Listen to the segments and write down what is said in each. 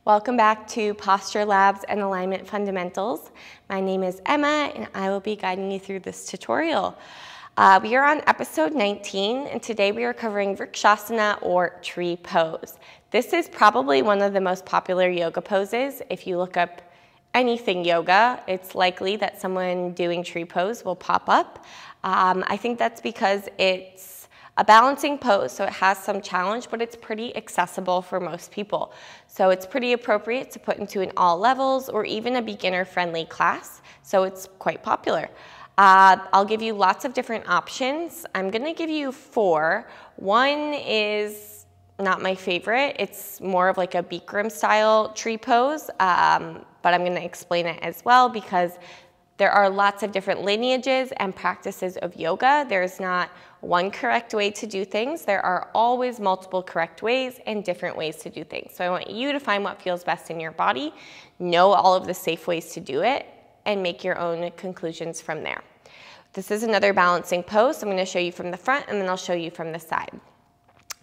Welcome back to Posture Labs and Alignment Fundamentals. My name is Emma and I will be guiding you through this tutorial. We are on episode 19 and today we are covering Vrksasana or tree pose. This is probably one of the most popular yoga poses. If you look up anything yoga, it's likely that someone doing tree pose will pop up. I think that's because it's a balancing pose, so it has some challenge, but it's pretty accessible for most people. So it's pretty appropriate to put into an all levels or even a beginner-friendly class, so it's quite popular. I'll give you lots of different options. I'm gonna give you 4. One is not my favorite. It's more of like a Bikram style tree pose, but I'm gonna explain it as well because there are lots of different lineages and practices of yoga. There's not one correct way to do things. There are always multiple correct ways and different ways to do things. So I want you to find what feels best in your body, know all of the safe ways to do it, and make your own conclusions from there. This is another balancing pose. I'm going to show you from the front and then I'll show you from the side.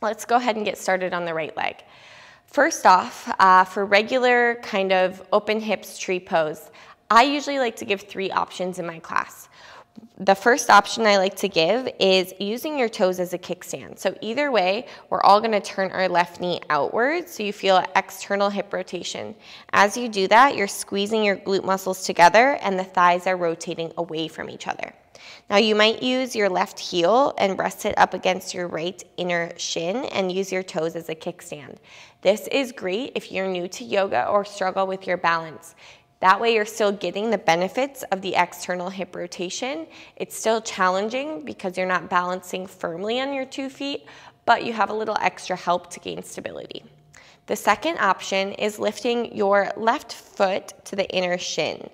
Let's go ahead and get started on the right leg. First off, for regular kind of open hips tree pose, I usually like to give 3 options in my class. The first option I like to give is using your toes as a kickstand. So either way, we're all going to turn our left knee outwards so you feel external hip rotation. As you do that, you're squeezing your glute muscles together and the thighs are rotating away from each other. Now you might use your left heel and rest it up against your right inner shin and use your toes as a kickstand. This is great if you're new to yoga or struggle with your balance. That way you're still getting the benefits of the external hip rotation. It's still challenging because you're not balancing firmly on your 2 feet, but you have a little extra help to gain stability. The second option is lifting your left foot to the inner shin.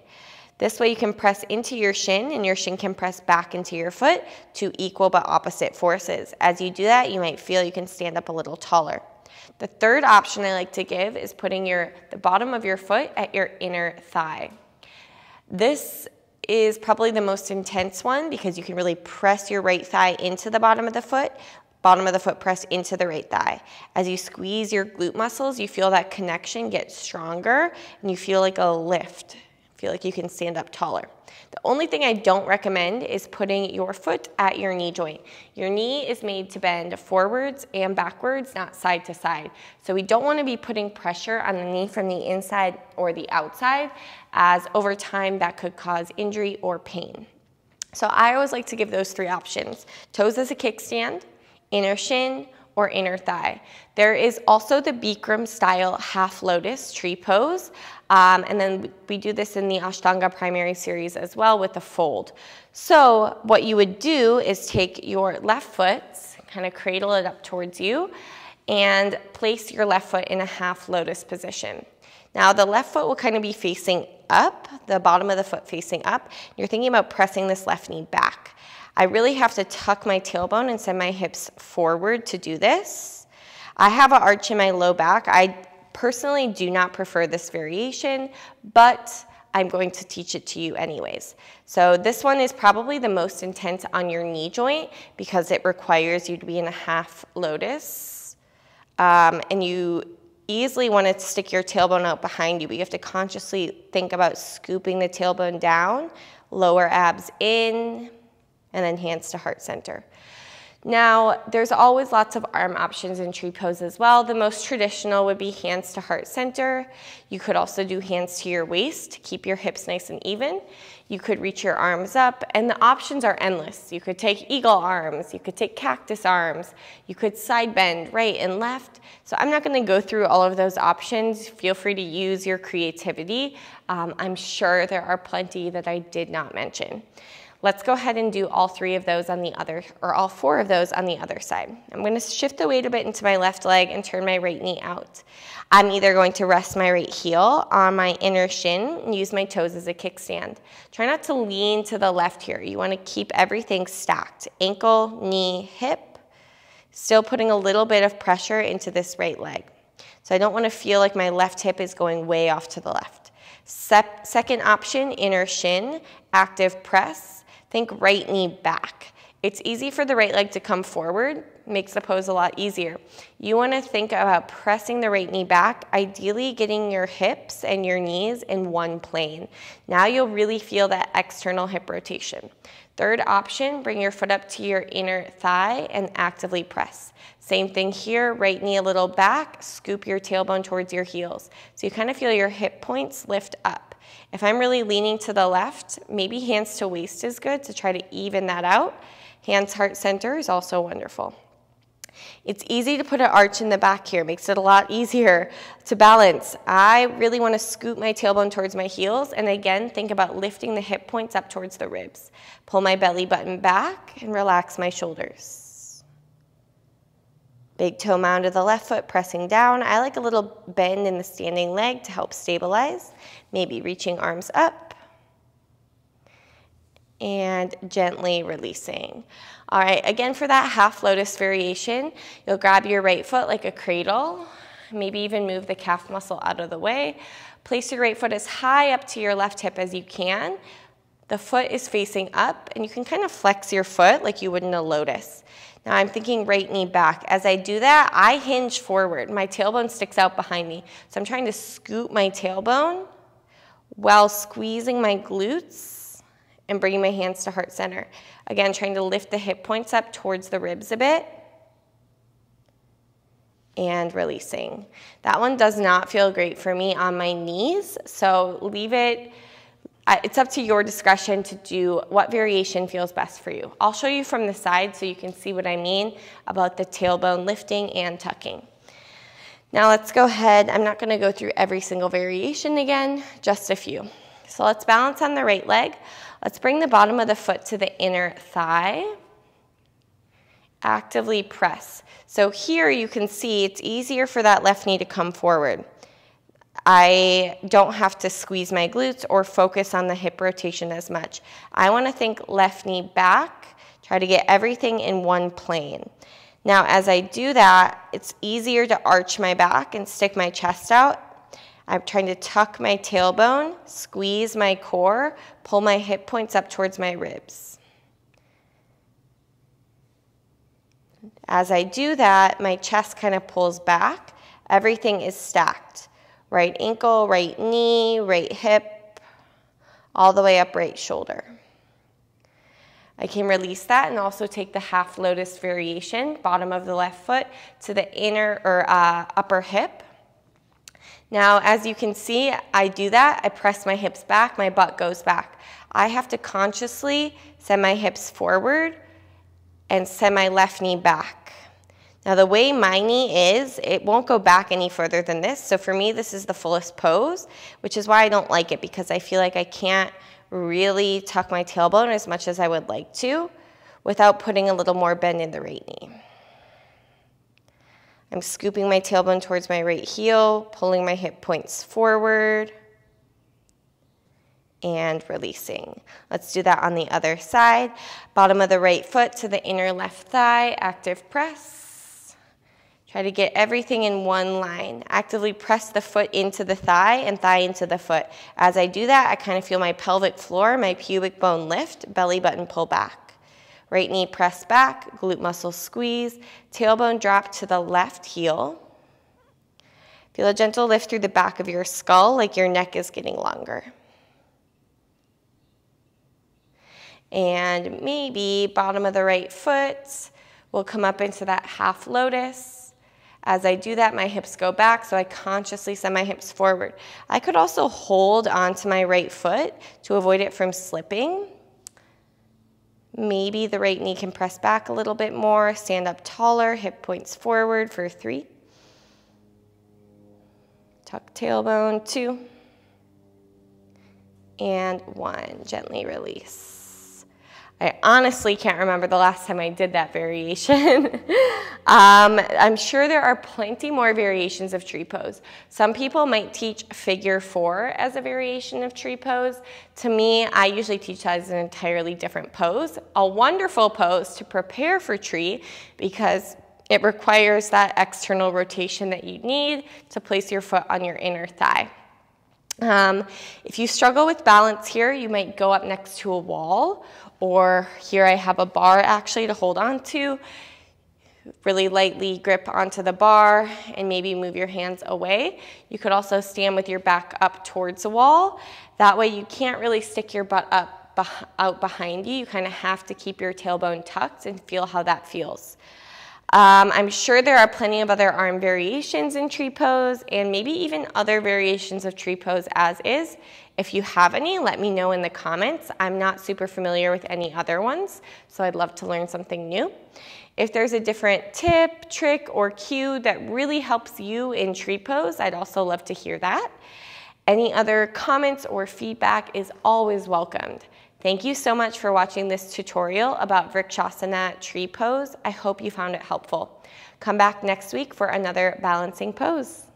This way you can press into your shin and your shin can press back into your foot to equal but opposite forces. As you do that, you might feel you can stand up a little taller. The third option I like to give is putting the bottom of your foot at your inner thigh. This is probably the most intense one because you can really press your right thigh into the bottom of the foot press into the right thigh. As you squeeze your glute muscles, you feel that connection get stronger and you feel like a lift. Feel like you can stand up taller. The only thing I don't recommend is putting your foot at your knee joint. Your knee is made to bend forwards and backwards, not side to side. So we don't want to be putting pressure on the knee from the inside or the outside, as over time that could cause injury or pain. So I always like to give those 3 options: toes as a kickstand, inner shin, or inner thigh. There is also the Bikram style half lotus tree pose. And then we do this in the Ashtanga primary series as well with the fold. So what you would do is take your left foot, kind of cradle it up towards you, and place your left foot in a half lotus position. Now the left foot will kind of be facing up, the bottom of the foot facing up. You're thinking about pressing this left knee back. I really have to tuck my tailbone and send my hips forward to do this. I have an arch in my low back. I personally do not prefer this variation, but I'm going to teach it to you anyways. So this one is probably the most intense on your knee joint because it requires you to be in a half lotus. And you easily want to stick your tailbone out behind you, but you have to consciously think about scooping the tailbone down, lower abs in, and then hands to heart center. Now, there's always lots of arm options in tree pose as well. The most traditional would be hands to heart center. You could also do hands to your waist to keep your hips nice and even. You could reach your arms up, and the options are endless. You could take eagle arms, you could take cactus arms, you could side bend right and left. So I'm not gonna go through all of those options. Feel free to use your creativity. I'm sure there are plenty that I did not mention. Let's go ahead and do all 3 of those on the other, or all 4 of those on the other side. I'm going to shift the weight a bit into my left leg and turn my right knee out. I'm either going to rest my right heel on my inner shin and use my toes as a kickstand. Try not to lean to the left here. You want to keep everything stacked. Ankle, knee, hip. Still putting a little bit of pressure into this right leg. So I don't want to feel like my left hip is going way off to the left. Second option, inner shin, active press. Think right knee back. It's easy for the right leg to come forward, makes the pose a lot easier. You want to think about pressing the right knee back, ideally getting your hips and your knees in one plane. Now you'll really feel that external hip rotation. Third option, bring your foot up to your inner thigh and actively press. Same thing here, right knee a little back, scoop your tailbone towards your heels. So you kind of feel your hip points lift up. If I'm really leaning to the left, maybe hands to waist is good to try to even that out. Hands heart center is also wonderful. It's easy to put an arch in the back here, makes it a lot easier to balance. I really want to scoop my tailbone towards my heels, and again, think about lifting the hip points up towards the ribs. Pull my belly button back and relax my shoulders. Big toe mound of the left foot pressing down. I like a little bend in the standing leg to help stabilize. Maybe reaching arms up. And gently releasing. All right, again for that half lotus variation, you'll grab your right foot like a cradle, maybe even move the calf muscle out of the way. Place your right foot as high up to your left hip as you can. The foot is facing up, and you can kind of flex your foot like you would in a lotus. Now I'm thinking right knee back. As I do that, I hinge forward. My tailbone sticks out behind me. So I'm trying to scoop my tailbone while squeezing my glutes and bringing my hands to heart center. Again, trying to lift the hip points up towards the ribs a bit. And releasing. That one does not feel great for me on my knees, so leave it. It's up to your discretion to do what variation feels best for you. I'll show you from the side so you can see what I mean about the tailbone lifting and tucking. Now let's go ahead. I'm not going to go through every single variation again, just a few. So let's balance on the right leg. Let's bring the bottom of the foot to the inner thigh. Actively press. So here you can see it's easier for that left knee to come forward. I don't have to squeeze my glutes or focus on the hip rotation as much. I want to think left knee back, try to get everything in one plane. Now as I do that, it's easier to arch my back and stick my chest out. I'm trying to tuck my tailbone, squeeze my core, pull my hip points up towards my ribs. As I do that, my chest kind of pulls back. Everything is stacked. Right ankle, right knee, right hip, all the way up right shoulder. I can release that and also take the half lotus variation, bottom of the left foot to the inner or upper hip. Now, as you can see, I do that. I press my hips back, my butt goes back. I have to consciously send my hips forward and send my left knee back. Now, the way my knee is, it won't go back any further than this. So for me, this is the fullest pose, which is why I don't like it, because I feel like I can't really tuck my tailbone as much as I would like to without putting a little more bend in the right knee. I'm scooping my tailbone towards my right heel, pulling my hip points forward, and releasing. Let's do that on the other side. Bottom of the right foot to the inner left thigh, active press. Try to get everything in one line. Actively press the foot into the thigh and thigh into the foot. As I do that, I kind of feel my pelvic floor, my pubic bone lift, belly button pull back. Right knee press back, glute muscle squeeze, tailbone drop to the left heel. Feel a gentle lift through the back of your skull like your neck is getting longer. And maybe bottom of the right foot will come up into that half lotus. As I do that, my hips go back, so I consciously send my hips forward. I could also hold onto my right foot to avoid it from slipping. Maybe the right knee can press back a little bit more, stand up taller, hip points forward for 3. Tuck tailbone, 2. And 1, gently release. I honestly can't remember the last time I did that variation. I'm sure there are plenty more variations of tree pose. Some people might teach figure 4 as a variation of tree pose. To me, I usually teach that as an entirely different pose. A wonderful pose to prepare for tree because it requires that external rotation that you need to place your foot on your inner thigh. If you struggle with balance here, you might go up next to a wall, or here I have a bar actually to hold on to. Really lightly grip onto the bar and maybe move your hands away. You could also stand with your back up towards the wall. That way you can't really stick your butt out behind you. You kind of have to keep your tailbone tucked and feel how that feels. I'm sure there are plenty of other arm variations in tree pose and maybe even other variations of tree pose as is. If you have any, let me know in the comments. I'm not super familiar with any other ones, so I'd love to learn something new. If there's a different tip, trick, or cue that really helps you in tree pose, I'd also love to hear that. Any other comments or feedback is always welcomed. Thank you so much for watching this tutorial about Vrksasana tree pose. I hope you found it helpful. Come back next week for another balancing pose.